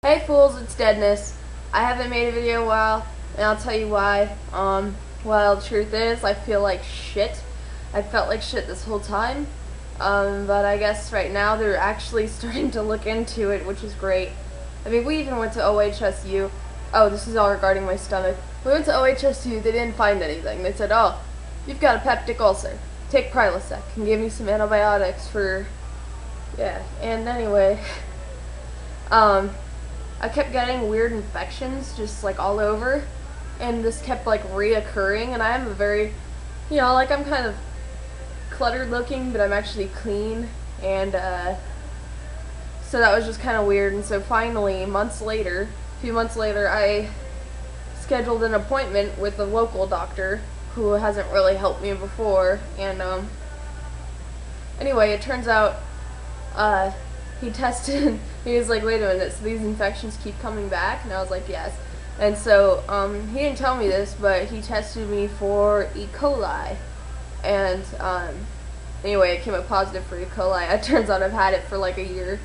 Hey fools, it's Deadness. I haven't made a video in a while, and I'll tell you why. Well, the truth is, I feel like shit. I felt like shit this whole time. But I guess right now they're actually starting to look into it, which is great. I mean, we even went to OHSU. Oh, this is all regarding my stomach. We went to OHSU, they didn't find anything. They said, oh, you've got a peptic ulcer. Take Prilosec, and give me some antibiotics for... Yeah, and anyway... I kept getting weird infections just like all over, and this kept like reoccurring, and I am a very, like I'm kind of cluttered looking, but I'm actually clean, and so that was just kind of weird. And so finally, a few months later, I scheduled an appointment with a local doctor who hasn't really helped me before, and anyway, it turns out he tested, he was like, wait a minute, so these infections keep coming back? And I was like, yes. And so, he didn't tell me this, but he tested me for E. coli. And, anyway, it came up positive for E. coli. It turns out I've had it for like a year.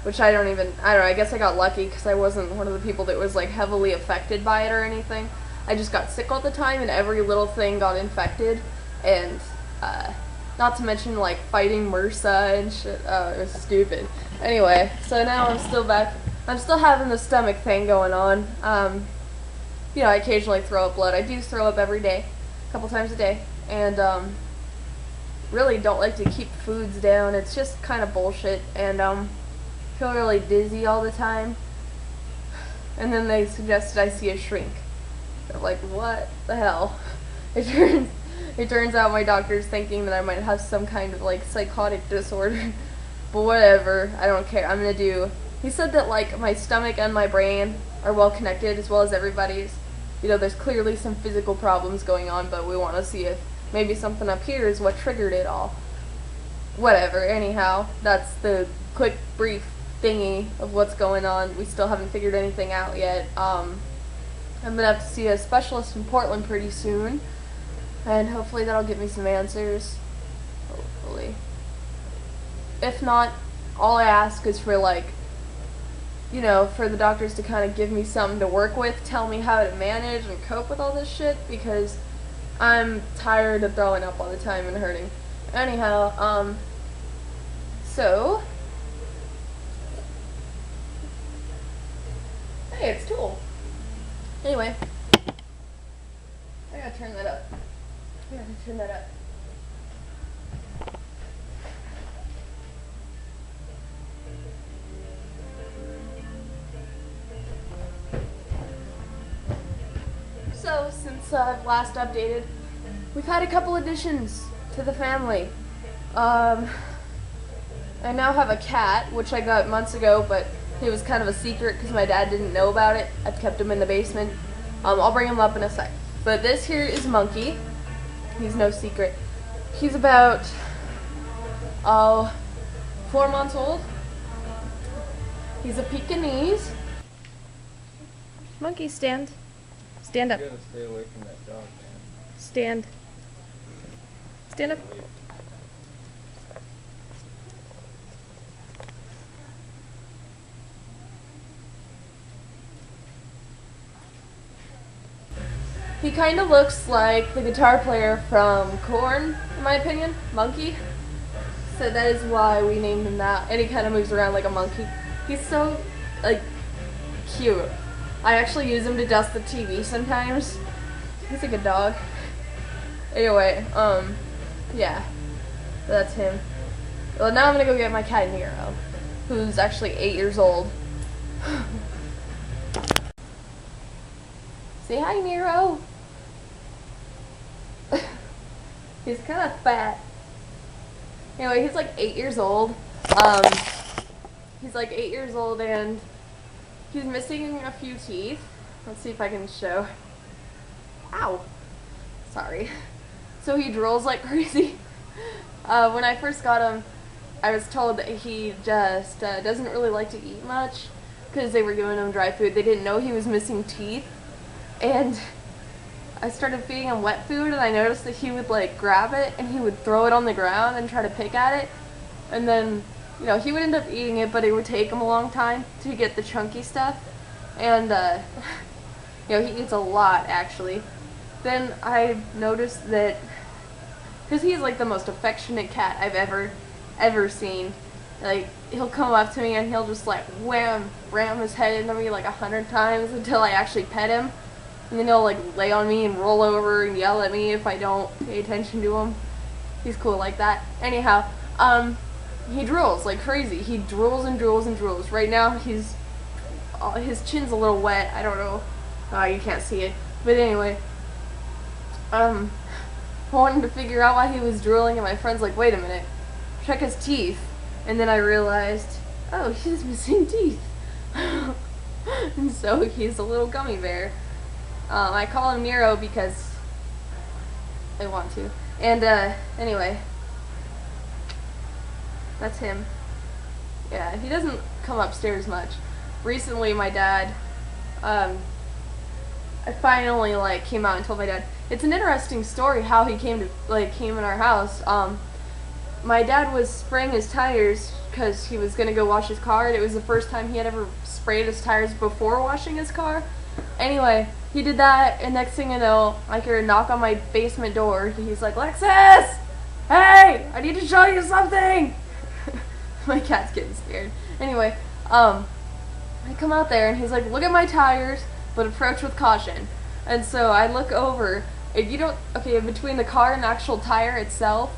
Which I don't know, I guess I got lucky because I wasn't one of the people that was like heavily affected by it or anything. I just got sick all the time and every little thing got infected. And, not to mention, like, fighting MRSA and shit. Oh, it was stupid. Anyway, so now I'm still back. I'm still having the stomach thing going on. I occasionally throw up blood. I do throw up every day, a couple times a day. And, really don't like to keep foods down. It's just kind of bullshit. And, feel really dizzy all the time. And then they suggested I see a shrink. I'm like, what the hell? It turns out my doctor's thinking that I might have some kind of, like, psychotic disorder. But whatever, I don't care. He said that, like, my stomach and my brain are well connected as well as everybody's. There's clearly some physical problems going on, but we want to see if maybe something up here is what triggered it all. Whatever, anyhow, that's the quick, brief thingy of what's going on. We still haven't figured anything out yet. I'm gonna have to see a specialist in Portland pretty soon. And hopefully that'll give me some answers. Hopefully. If not, all I ask is for, like, for the doctors to kind of give me something to work with, tell me how to manage and cope with all this shit, because I'm tired of throwing up all the time and hurting. Anyhow, so... Hey, it's Tool. Anyway. I gotta turn that up. So, since I've last updated, we've had a couple additions to the family. I now have a cat, which I got months ago, but it was kind of a secret because my dad didn't know about it. I've kept him in the basement. I'll bring him up in a sec. But this here is Monkey. He's no secret. He's about, 4 months old. He's a Pekingese. Monkey, stand. Stand up. You gotta stay away from that dog, man. Stand. Stand up. He kind of looks like the guitar player from Korn, in my opinion, Monkey. So that is why we named him that. And he kind of moves around like a monkey. He's so, like, cute. I actually use him to dust the TV sometimes. He's like a dog. Anyway, yeah. So that's him. Well, now I'm gonna go get my cat Nero, who's actually 8 years old. Say hi, Nero. He's kind of fat. Anyway, he's like 8 years old. He's like 8 years old and he's missing a few teeth. Let's see if I can show. Ow. Sorry. So he drools like crazy. When I first got him, I was told that he just doesn't really like to eat much because they were giving him dry food. They didn't know he was missing teeth. And I started feeding him wet food, and I noticed that he would, like, grab it, and he would throw it on the ground and try to pick at it. And then you know, he would end up eating it, but it would take him a long time to get the chunky stuff. And, you know, he eats a lot, actually. Then I noticed that, because he's like the most affectionate cat I've ever seen. Like, he'll come up to me and he'll just like ram his head into me like 100 times until I actually pet him. And then he'll like lay on me and roll over and yell at me if I don't pay attention to him. He's cool like that. Anyhow, he drools like crazy. He drools and drools and drools. Right now, his chin's a little wet. I don't know. You can't see it. But anyway, I wanted to figure out why he was drooling, and my friend's like, wait a minute, check his teeth. And then I realized, oh, he's missing teeth. And so he's a little gummy bear. I call him Nero because I want to. And anyway, that's him. Yeah, he doesn't come upstairs much. Recently, my dad, I finally like came out and told my dad. It's an interesting story how he came in our house. My dad was spraying his tires because he was gonna go wash his car, and it was the first time he had ever sprayed his tires before washing his car. Anyway, he did that, and next thing you know, I hear a knock on my basement door. He's like, Lexus! Hey! I need to show you something! My cat's getting scared. Anyway, I come out there, and he's like, look at my tires, but approach with caution. And so I look over, and between the car and the actual tire itself,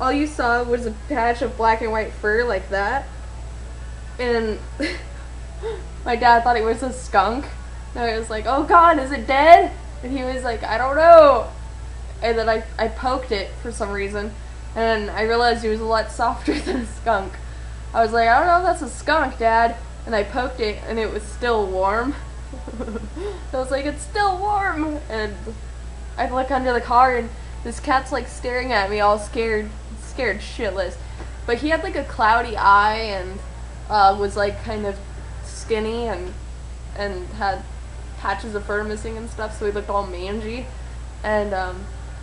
all you saw was a patch of black and white fur like that. And my dad thought it was a skunk. And I was like, oh God, is it dead? And he was like, I don't know. And then I poked it for some reason. And I realized it was a lot softer than a skunk. I was like, I don't know if that's a skunk, Dad. And I poked it, and it was still warm. I was like, it's still warm. And I look under the car, and this cat's like staring at me all scared shitless. But he had like a cloudy eye and was like kind of skinny and had patches of fur missing and stuff, so he looked all mangy. And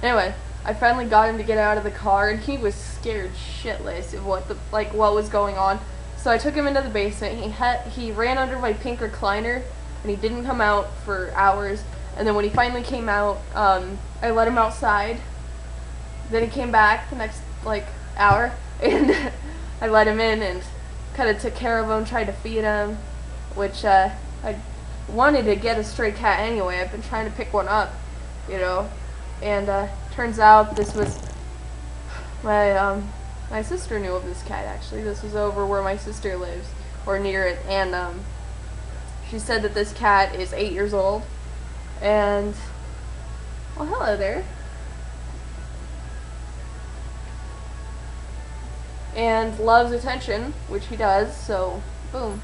anyway, I finally got him to get out of the car, and he was scared shitless of what was going on. So I took him into the basement. He ran under my pink recliner, and he didn't come out for hours. And then when he finally came out, I let him outside. Then he came back the next hour, and I let him in and kind of took care of him, tried to feed him, which I wanted to get a stray cat anyway. I've been trying to pick one up, you know. And turns out this was my sister knew of this cat, actually. This was over where my sister lives, or near it, and she said that this cat is 8 years old, and well, hello there. And loves attention, which he does, so boom,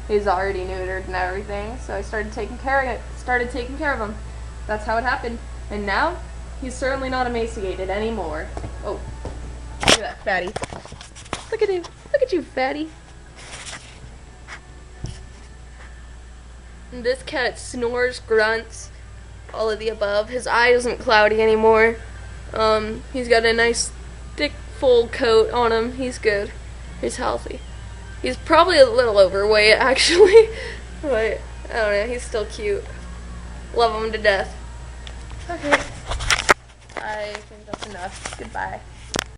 he's already neutered and everything. So I started taking care of him. That's how it happened. And now he's certainly not emaciated anymore. Oh, look at that fatty. Look at him. Look at you, fatty. And this cat snores, grunts, all of the above. His eye isn't cloudy anymore. He's got a nice thick full coat on him. He's good. He's healthy. He's probably a little overweight, actually. But, I don't know, he's still cute. Love him to death. Okay. I think that's enough. Goodbye.